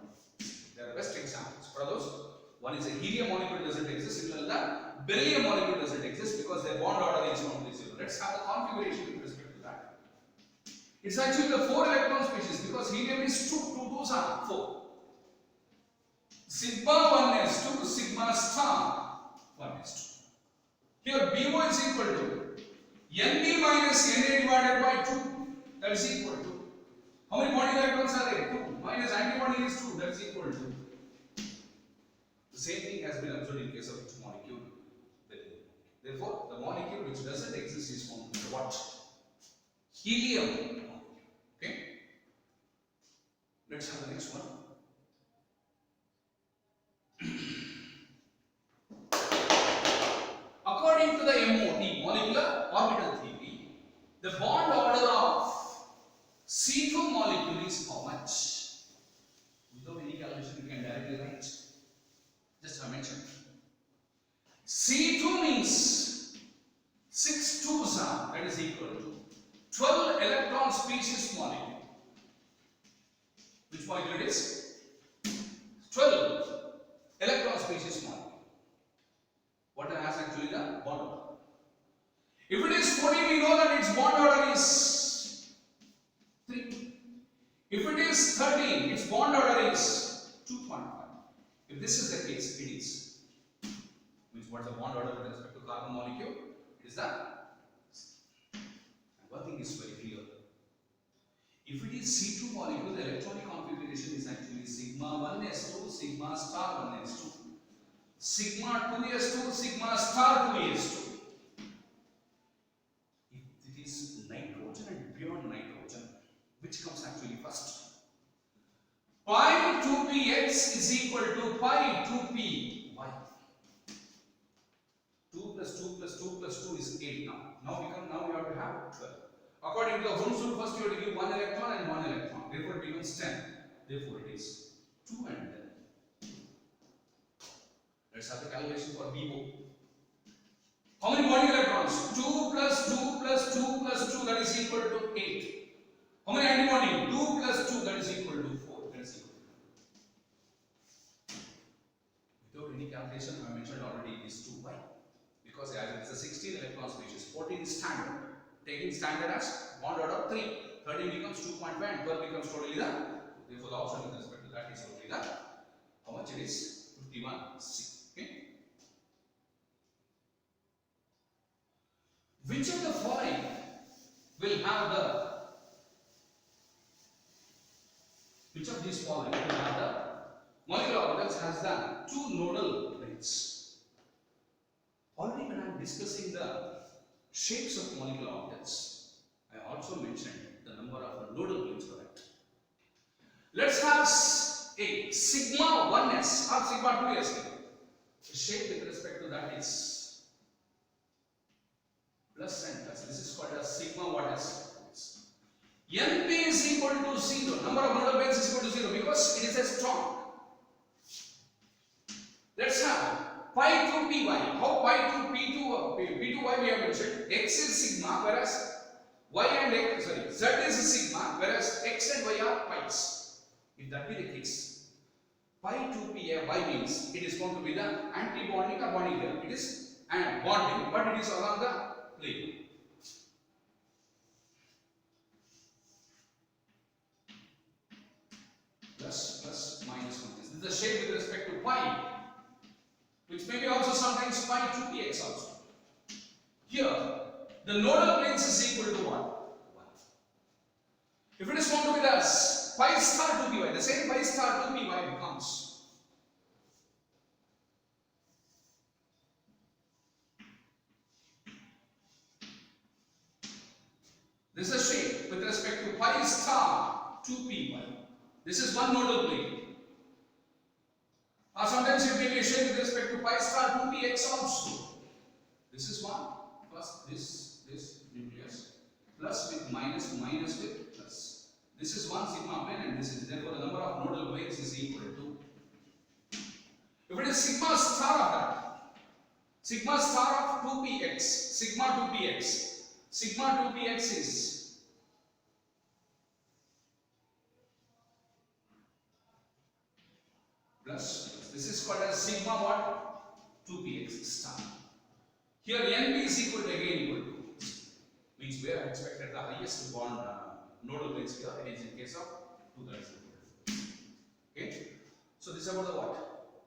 They are the best examples. For those, one is a helium molecule doesn't exist, similar to that beryllium molecule doesn't exist because their bond order is going to be 0. Let's have the configuration with respect to that. It's actually the 4 electron species because helium is 2, 2s are 4. Sigma 1s2, sigma star 1s2. Here BO is equal to Nb minus Na divided by 2, that is equal to, how many bonding electrons are there? 2, minus antibody is 2, that is equal to. The same thing has been observed in case of its molecule. Therefore, the molecule which doesn't exist is formed by what? Helium. Okay. Let's have the next one. According to the MOT, molecular orbital theory, the bond order of C2 molecule is how much? Without any calculation, you can directly write. Just I mentioned. C2 means 6 2s are, that is equal to 12 electron species molecule. Which molecule it is? 12 electron species molecule. What has actually the bond order? If it is 14, we know that its bond order is 3. If it is 13, its bond order is 2.5. If this is the case, it is. Means what is the bond order with respect to carbon molecule? It is that. And one thing is very clear. If it is C2 molecule, the electronic configuration is actually sigma 1s2, sigma star 1s2, sigma 2s2, sigma star 2s2. If it is nitrogen and beyond nitrogen, which comes actually first? Pi 2px is equal to pi 2py. 2 plus 2 plus 2 plus 2 is 8 now. Now we have to have 12. According to the Holmes rule, first you have to give 1 electron and 1 electron. Therefore it becomes 10. Therefore it is 2 and 10. Let's have the calculation for BO. How many bonding electrons? 2 plus 2 plus 2 plus 2, that is equal to 8. How many antibonding? 2 plus 2, that is equal to 4. That is equal to 2. Without any calculation, I mentioned already it is 2. Why? Because as it is a 16 electron species, 14 is standard. Taking standard as bond order 3. 13 becomes 2.5 and 12 becomes totally the. Therefore, the option with respect to that is totally the. How much it is? 51C. Okay. Which of the following will have the. Which of these following will have the molecular orbitals has the 2 nodal planes? Already when I am discussing the shapes of molecular orbitals, I also mentioned the number of nodal planes for that. Let's have a sigma 1s or sigma 2s. The shape with respect to that is plus and plus. This is called as sigma what is. Np is equal to 0. Number of nodal planes is equal to 0 because it is a strong. Let's have pi to py. How pi to p to y we have mentioned? X is sigma, whereas y and x, sorry, z is sigma, whereas x and y are pi's. If that be the case, pi to p y means it is going to be the anti-bonding or bonding layer. It is bonding, but it is along the plane. Plus minus minus. This is the shape with respect to pi, which may be also sometimes pi to px also. Here, the nodal planes is equal to what? 1. If it is going to be thus, pi star to py, the same pi star to py becomes this is a shape with respect to pi star to py. This is one nodal plane. Or sometimes it may be a shape with respect to pi star to px also. This is one plus this nucleus plus with minus with plus. This is one sigma plane and this is therefore the number of nodal planes is equal to. If it is sigma star of that, sigma star of 2px, sigma 2px, sigma 2px is plus. This is called as sigma what? 2px star. Here np is equal to again equal to, means we are expected the highest bond nodal planes here. It is in case of 2 that is equal to. Okay. So this is about the what?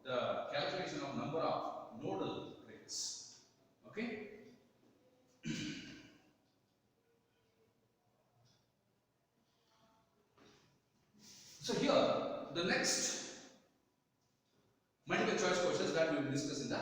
The calculation of number of nodal planes. Okay. So here the next multiple choice questions that we will discuss in the